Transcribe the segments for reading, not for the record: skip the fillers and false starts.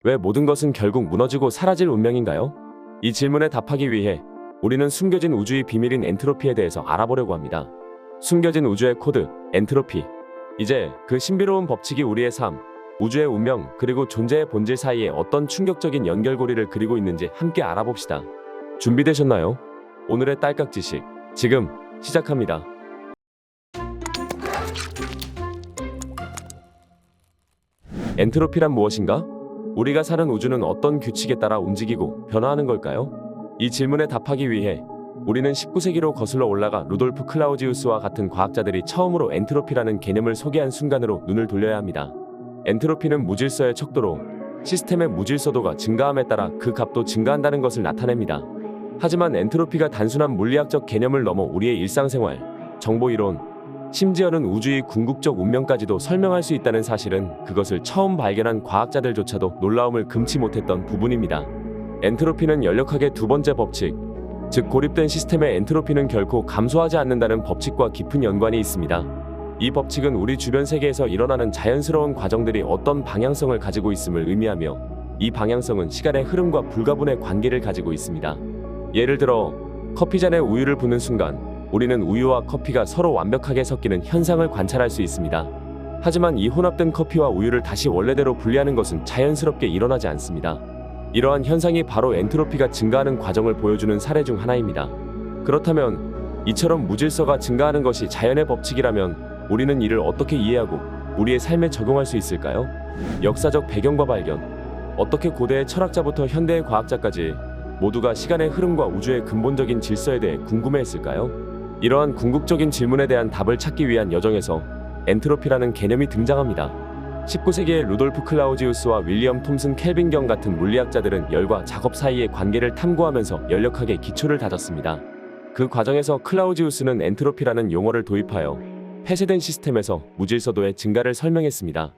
왜 모든 것은 결국 무너지고 사라질 운명인가요? 이 질문에 답하기 위해 우리는 숨겨진 우주의 비밀인 엔트로피에 대해서 알아보려고 합니다. 숨겨진 우주의 코드, 엔트로피. 이제 그 신비로운 법칙이 우리의 삶, 우주의 운명, 그리고 존재의 본질 사이에 어떤 충격적인 연결고리를 그리고 있는지 함께 알아봅시다. 준비되셨나요? 오늘의 딸깍 지식, 지금 시작합니다. 엔트로피란 무엇인가? 우리가 사는 우주는 어떤 규칙에 따라 움직이고 변화하는 걸까요? 이 질문에 답하기 위해 우리는 19세기로 거슬러 올라가 루돌프 클라우지우스와 같은 과학자들이 처음으로 엔트로피라는 개념을 소개한 순간으로 눈을 돌려야 합니다. 엔트로피는 무질서의 척도로 시스템의 무질서도가 증가함에 따라 그 값도 증가한다는 것을 나타냅니다. 하지만 엔트로피가 단순한 물리학적 개념을 넘어 우리의 일상생활, 정보이론, 심지어는 우주의 궁극적 운명까지도 설명할 수 있다는 사실은 그것을 처음 발견한 과학자들조차도 놀라움을 금치 못했던 부분입니다. 엔트로피는 열역학의 두 번째 법칙, 즉 고립된 시스템의 엔트로피는 결코 감소하지 않는다는 법칙과 깊은 연관이 있습니다. 이 법칙은 우리 주변 세계에서 일어나는 자연스러운 과정들이 어떤 방향성을 가지고 있음을 의미하며, 이 방향성은 시간의 흐름과 불가분의 관계를 가지고 있습니다. 예를 들어 커피잔에 우유를 붓는 순간 우리는 우유와 커피가 서로 완벽하게 섞이는 현상을 관찰할 수 있습니다. 하지만 이 혼합된 커피와 우유를 다시 원래대로 분리하는 것은 자연스럽게 일어나지 않습니다. 이러한 현상이 바로 엔트로피가 증가하는 과정을 보여주는 사례 중 하나입니다. 그렇다면 이처럼 무질서가 증가하는 것이 자연의 법칙이라면 우리는 이를 어떻게 이해하고 우리의 삶에 적용할 수 있을까요? 역사적 배경과 발견. 어떻게 고대의 철학자부터 현대의 과학자까지 모두가 시간의 흐름과 우주의 근본적인 질서에 대해 궁금해했을까요? 이러한 궁극적인 질문에 대한 답을 찾기 위한 여정에서 엔트로피라는 개념이 등장합니다. 19세기의 루돌프 클라우지우스와 윌리엄 톰슨 켈빈경 같은 물리학자들은 열과 작업 사이의 관계를 탐구하면서 열역학의 기초를 다졌습니다. 그 과정에서 클라우지우스는 엔트로피라는 용어를 도입하여 폐쇄된 시스템에서 무질서도의 증가를 설명했습니다.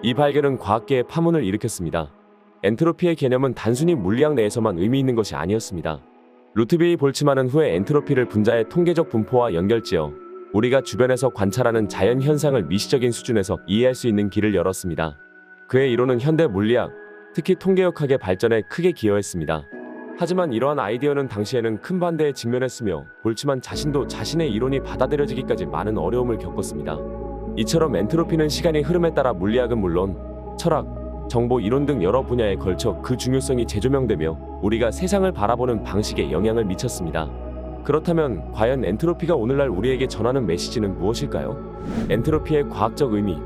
이 발견은 과학계의 파문을 일으켰습니다. 엔트로피의 개념은 단순히 물리학 내에서만 의미 있는 것이 아니었습니다. 루트비히 볼츠만은 후에 엔트로피를 분자의 통계적 분포와 연결지어 우리가 주변에서 관찰하는 자연 현상을 미시적인 수준에서 이해할 수 있는 길을 열었습니다. 그의 이론은 현대 물리학, 특히 통계역학의 발전에 크게 기여했습니다. 하지만 이러한 아이디어는 당시에는 큰 반대에 직면했으며 볼츠만 자신도 자신의 이론이 받아들여지기까지 많은 어려움을 겪었습니다. 이처럼 엔트로피는 시간의 흐름에 따라 물리학은 물론 철학, 정보 이론 등 여러 분야에 걸쳐 그 중요성이 재조명되며 우리가 세상을 바라보는 방식에 영향을 미쳤습니다. 그렇다면 과연 엔트로피가 오늘날 우리에게 전하는 메시지는 무엇일까요? 엔트로피의 과학적 의미.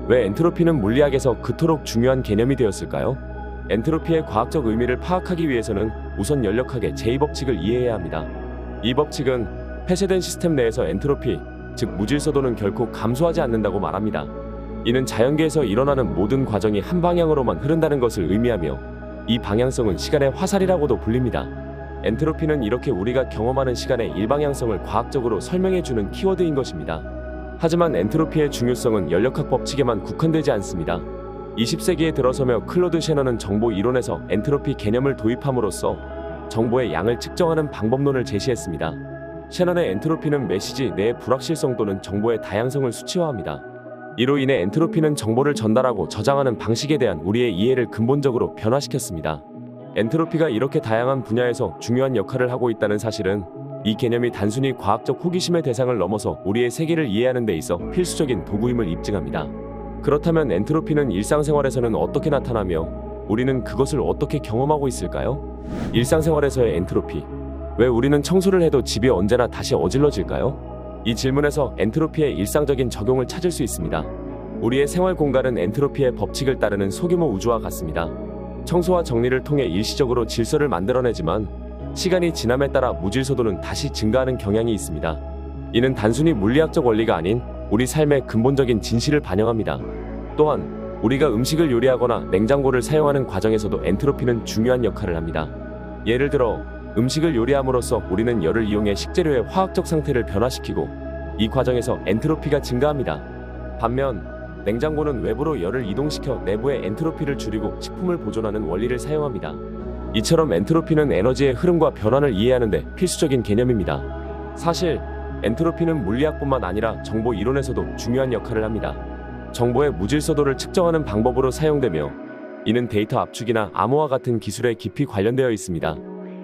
왜 엔트로피는 물리학에서 그토록 중요한 개념이 되었을까요? 엔트로피의 과학적 의미를 파악하기 위해서는 우선 열역학의 제2법칙을 이해해야 합니다. 이 법칙은 폐쇄된 시스템 내에서 엔트로피, 즉 무질서도는 결코 감소하지 않는다고 말합니다. 이는 자연계에서 일어나는 모든 과정이 한 방향으로만 흐른다는 것을 의미하며, 이 방향성은 시간의 화살이라고도 불립니다. 엔트로피는 이렇게 우리가 경험하는 시간의 일방향성을 과학적으로 설명해주는 키워드인 것입니다. 하지만 엔트로피의 중요성은 열역학 법칙에만 국한되지 않습니다. 20세기에 들어서며 클로드 셰넌은 정보 이론에서 엔트로피 개념을 도입함으로써 정보의 양을 측정하는 방법론을 제시했습니다. 셰넌의 엔트로피는 메시지 내의 불확실성 또는 정보의 다양성을 수치화합니다. 이로 인해 엔트로피는 정보를 전달하고 저장하는 방식에 대한 우리의 이해를 근본적으로 변화시켰습니다. 엔트로피가 이렇게 다양한 분야에서 중요한 역할을 하고 있다는 사실은 이 개념이 단순히 과학적 호기심의 대상을 넘어서 우리의 세계를 이해하는 데 있어 필수적인 도구임을 입증합니다. 그렇다면 엔트로피는 일상생활에서는 어떻게 나타나며 우리는 그것을 어떻게 경험하고 있을까요? 일상생활에서의 엔트로피. 왜 우리는 청소를 해도 집이 언제나 다시 어질러질까요? 이 질문에서 엔트로피의 일상적인 적용을 찾을 수 있습니다. 우리의 생활 공간은 엔트로피의 법칙을 따르는 소규모 우주와 같습니다. 청소와 정리를 통해 일시적으로 질서를 만들어내지만 시간이 지남에 따라 무질서도는 다시 증가하는 경향이 있습니다. 이는 단순히 물리학적 원리가 아닌 우리 삶의 근본적인 진실을 반영합니다. 또한 우리가 음식을 요리하거나 냉장고를 사용하는 과정에서도 엔트로피는 중요한 역할을 합니다. 예를 들어 음식을 요리함으로써 우리는 열을 이용해 식재료의 화학적 상태를 변화시키고 이 과정에서 엔트로피가 증가합니다. 반면 냉장고는 외부로 열을 이동시켜 내부의 엔트로피를 줄이고 식품을 보존하는 원리를 사용합니다. 이처럼 엔트로피는 에너지의 흐름과 변환을 이해하는 데 필수적인 개념입니다. 사실 엔트로피는 물리학뿐만 아니라 정보 이론에서도 중요한 역할을 합니다. 정보의 무질서도를 측정하는 방법으로 사용되며 이는 데이터 압축이나 암호화 같은 기술에 깊이 관련되어 있습니다.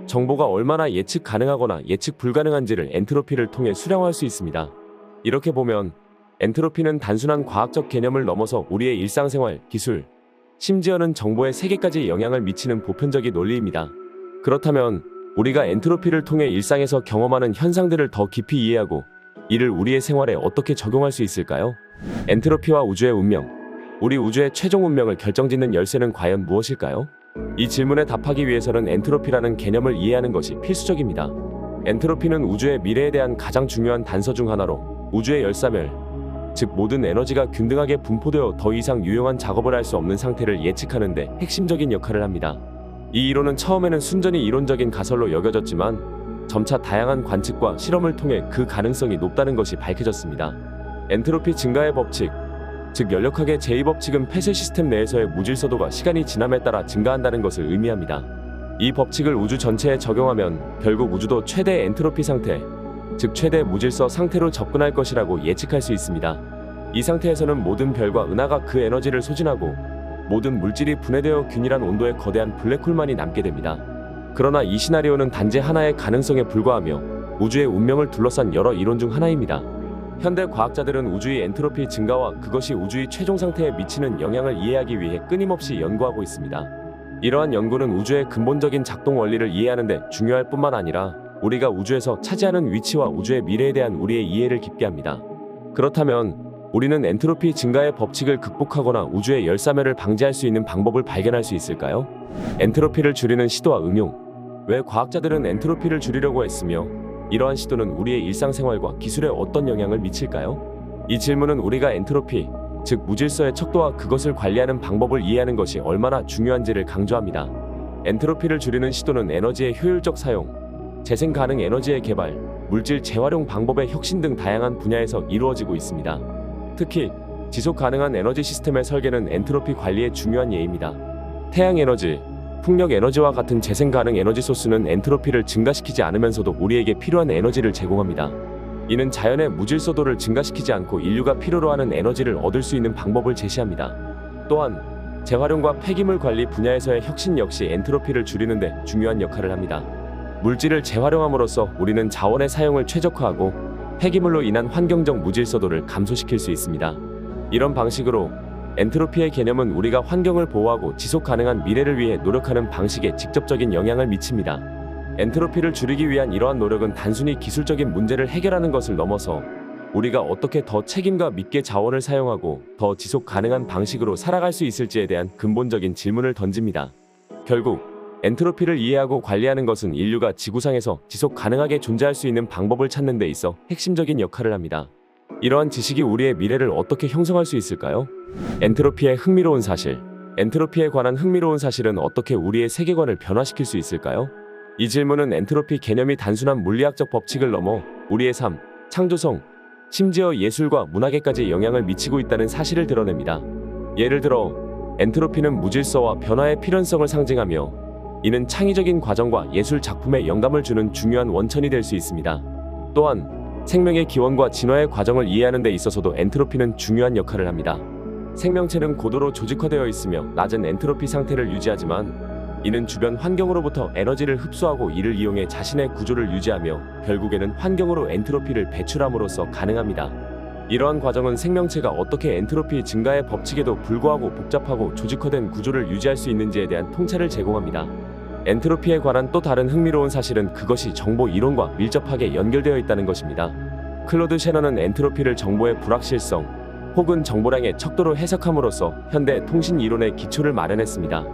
정보가 얼마나 예측 가능하거나 예측 불가능한지를 엔트로피를 통해 수량화할 수 있습니다. 이렇게 보면 엔트로피는 단순한 과학적 개념을 넘어서 우리의 일상생활, 기술, 심지어는 정보의 세계까지 영향을 미치는 보편적인 논리입니다. 그렇다면 우리가 엔트로피를 통해 일상에서 경험하는 현상들을 더 깊이 이해하고 이를 우리의 생활에 어떻게 적용할 수 있을까요? 엔트로피와 우주의 운명. 우리 우주의 최종 운명을 결정짓는 열쇠는 과연 무엇일까요? 이 질문에 답하기 위해서는 엔트로피라는 개념을 이해하는 것이 필수적입니다. 엔트로피는 우주의 미래에 대한 가장 중요한 단서 중 하나로 우주의 열사멸, 즉 모든 에너지가 균등하게 분포되어 더 이상 유용한 작업을 할 수 없는 상태를 예측하는 데 핵심적인 역할을 합니다. 이 이론은 처음에는 순전히 이론적인 가설로 여겨졌지만 점차 다양한 관측과 실험을 통해 그 가능성이 높다는 것이 밝혀졌습니다. 엔트로피 증가의 법칙, 즉 열역학의 제2법칙은 폐쇄 시스템 내에서의 무질서도가 시간이 지남에 따라 증가한다는 것을 의미합니다. 이 법칙을 우주 전체에 적용하면 결국 우주도 최대 엔트로피 상태, 즉 최대 무질서 상태로 접근할 것이라고 예측할 수 있습니다. 이 상태에서는 모든 별과 은하가 그 에너지를 소진하고 모든 물질이 분해되어 균일한 온도의 거대한 블랙홀만이 남게 됩니다. 그러나 이 시나리오는 단지 하나의 가능성에 불과하며 우주의 운명을 둘러싼 여러 이론 중 하나입니다. 현대 과학자들은 우주의 엔트로피 증가와 그것이 우주의 최종 상태에 미치는 영향을 이해하기 위해 끊임없이 연구하고 있습니다. 이러한 연구는 우주의 근본적인 작동 원리를 이해하는 데 중요할 뿐만 아니라 우리가 우주에서 차지하는 위치와 우주의 미래에 대한 우리의 이해를 깊게 합니다. 그렇다면 우리는 엔트로피 증가의 법칙을 극복하거나 우주의 열사멸을 방지할 수 있는 방법을 발견할 수 있을까요? 엔트로피를 줄이는 시도와 응용. 왜 과학자들은 엔트로피를 줄이려고 했으며 이러한 시도는 우리의 일상생활과 기술에 어떤 영향을 미칠까요? 이 질문은 우리가 엔트로피, 즉 무질서의 척도와 그것을 관리하는 방법을 이해하는 것이 얼마나 중요한지를 강조합니다. 엔트로피를 줄이는 시도는 에너지의 효율적 사용, 재생 가능 에너지의 개발, 물질 재활용 방법의 혁신 등 다양한 분야에서 이루어지고 있습니다. 특히 지속 가능한 에너지 시스템의 설계는 엔트로피 관리의 중요한 예입니다. 태양 에너지, 풍력 에너지와 같은 재생 가능 에너지 소스는 엔트로피를 증가시키지 않으면서도 우리에게 필요한 에너지를 제공합니다. 이는 자연의 무질서도를 증가시키지 않고 인류가 필요로 하는 에너지를 얻을 수 있는 방법을 제시합니다. 또한 재활용과 폐기물 관리 분야에서의 혁신 역시 엔트로피를 줄이는 데 중요한 역할을 합니다. 물질을 재활용함으로써 우리는 자원의 사용을 최적화하고 폐기물로 인한 환경적 무질서도를 감소시킬 수 있습니다. 이런 방식으로 엔트로피의 개념은 우리가 환경을 보호하고 지속 가능한 미래를 위해 노력하는 방식에 직접적인 영향을 미칩니다. 엔트로피를 줄이기 위한 이러한 노력은 단순히 기술적인 문제를 해결하는 것을 넘어서 우리가 어떻게 더 책임감 있게 자원을 사용하고 더 지속 가능한 방식으로 살아갈 수 있을지에 대한 근본적인 질문을 던집니다. 결국 엔트로피를 이해하고 관리하는 것은 인류가 지구상에서 지속 가능하게 존재할 수 있는 방법을 찾는 데 있어 핵심적인 역할을 합니다. 이러한 지식이 우리의 미래를 어떻게 형성할 수 있을까요? 엔트로피의 흥미로운 사실. 엔트로피에 관한 흥미로운 사실은 어떻게 우리의 세계관을 변화시킬 수 있을까요? 이 질문은 엔트로피 개념이 단순한 물리학적 법칙을 넘어 우리의 삶, 창조성, 심지어 예술과 문학에까지 영향을 미치고 있다는 사실을 드러냅니다. 예를 들어 엔트로피는 무질서와 변화의 필연성을 상징하며 이는 창의적인 과정과 예술 작품에 영감을 주는 중요한 원천이 될 수 있습니다. 또한 생명의 기원과 진화의 과정을 이해하는 데 있어서도 엔트로피는 중요한 역할을 합니다. 생명체는 고도로 조직화되어 있으며 낮은 엔트로피 상태를 유지하지만 이는 주변 환경으로부터 에너지를 흡수하고 이를 이용해 자신의 구조를 유지하며 결국에는 환경으로 엔트로피를 배출함으로써 가능합니다. 이러한 과정은 생명체가 어떻게 엔트로피 증가의 법칙에도 불구하고 복잡하고 조직화된 구조를 유지할 수 있는지에 대한 통찰을 제공합니다. 엔트로피에 관한 또 다른 흥미로운 사실은 그것이 정보 이론과 밀접하게 연결되어 있다는 것입니다. 클로드 셰넌은 엔트로피를 정보의 불확실성 혹은 정보량의 척도로 해석함으로써 현대 통신 이론의 기초를 마련했습니다.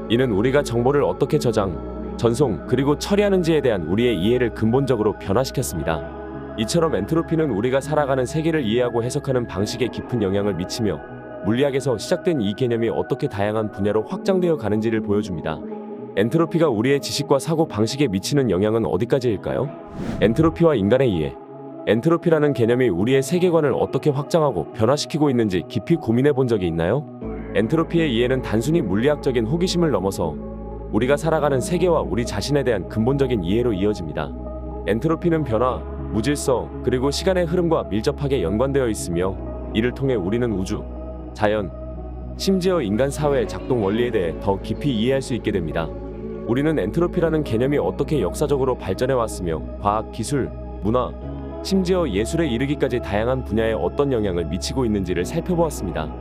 이는 우리가 정보를 어떻게 저장, 전송, 그리고 처리하는지에 대한 우리의 이해를 근본적으로 변화시켰습니다. 이처럼 엔트로피는 우리가 살아가는 세계를 이해하고 해석하는 방식에 깊은 영향을 미치며 물리학에서 시작된 이 개념이 어떻게 다양한 분야로 확장되어 가는지를 보여줍니다. 엔트로피가 우리의 지식과 사고 방식에 미치는 영향은 어디까지일까요? 엔트로피와 인간의 이해. 엔트로피라는 개념이 우리의 세계관을 어떻게 확장하고 변화시키고 있는지 깊이 고민해 본 적이 있나요? 엔트로피의 이해는 단순히 물리학적인 호기심을 넘어서 우리가 살아가는 세계와 우리 자신에 대한 근본적인 이해로 이어집니다. 엔트로피는 변화, 무질서, 그리고 시간의 흐름과 밀접하게 연관되어 있으며 이를 통해 우리는 우주, 자연, 심지어 인간 사회의 작동 원리에 대해 더 깊이 이해할 수 있게 됩니다. 우리는 엔트로피라는 개념이 어떻게 역사적으로 발전해 왔으며 과학, 기술, 문화, 심지어 예술에 이르기까지 다양한 분야에 어떤 영향을 미치고 있는지를 살펴보았습니다.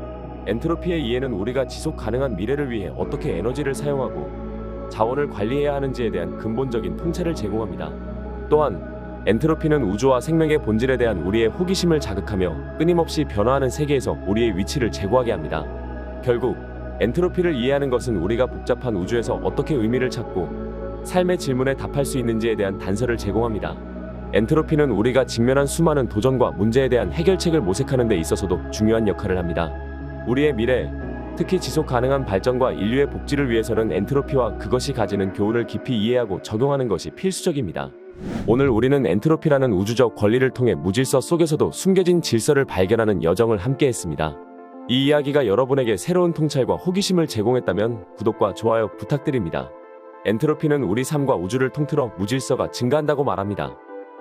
엔트로피의 이해는 우리가 지속 가능한 미래를 위해 어떻게 에너지를 사용하고 자원을 관리해야 하는지에 대한 근본적인 통찰을 제공합니다. 또한 엔트로피는 우주와 생명의 본질에 대한 우리의 호기심을 자극하며 끊임없이 변화하는 세계에서 우리의 위치를 제고하게 합니다. 결국 엔트로피를 이해하는 것은 우리가 복잡한 우주에서 어떻게 의미를 찾고 삶의 질문에 답할 수 있는지에 대한 단서를 제공합니다. 엔트로피는 우리가 직면한 수많은 도전과 문제에 대한 해결책을 모색하는 데 있어서도 중요한 역할을 합니다. 우리의 미래, 특히 지속 가능한 발전과 인류의 복지를 위해서는 엔트로피와 그것이 가지는 교훈을 깊이 이해하고 적용하는 것이 필수적입니다. 오늘 우리는 엔트로피라는 우주적 권리를 통해 무질서 속에서도 숨겨진 질서를 발견하는 여정을 함께했습니다. 이 이야기가 여러분에게 새로운 통찰과 호기심을 제공했다면 구독과 좋아요 부탁드립니다. 엔트로피는 우리 삶과 우주를 통틀어 무질서가 증가한다고 말합니다.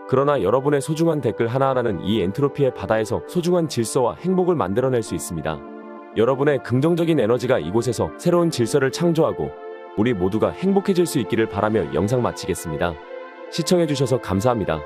그러나 여러분의 소중한 댓글 하나하나는 이 엔트로피의 바다에서 소중한 질서와 행복을 만들어낼 수 있습니다. 여러분의 긍정적인 에너지가 이곳에서 새로운 질서를 창조하고 우리 모두가 행복해질 수 있기를 바라며 영상 마치겠습니다. 시청해주셔서 감사합니다.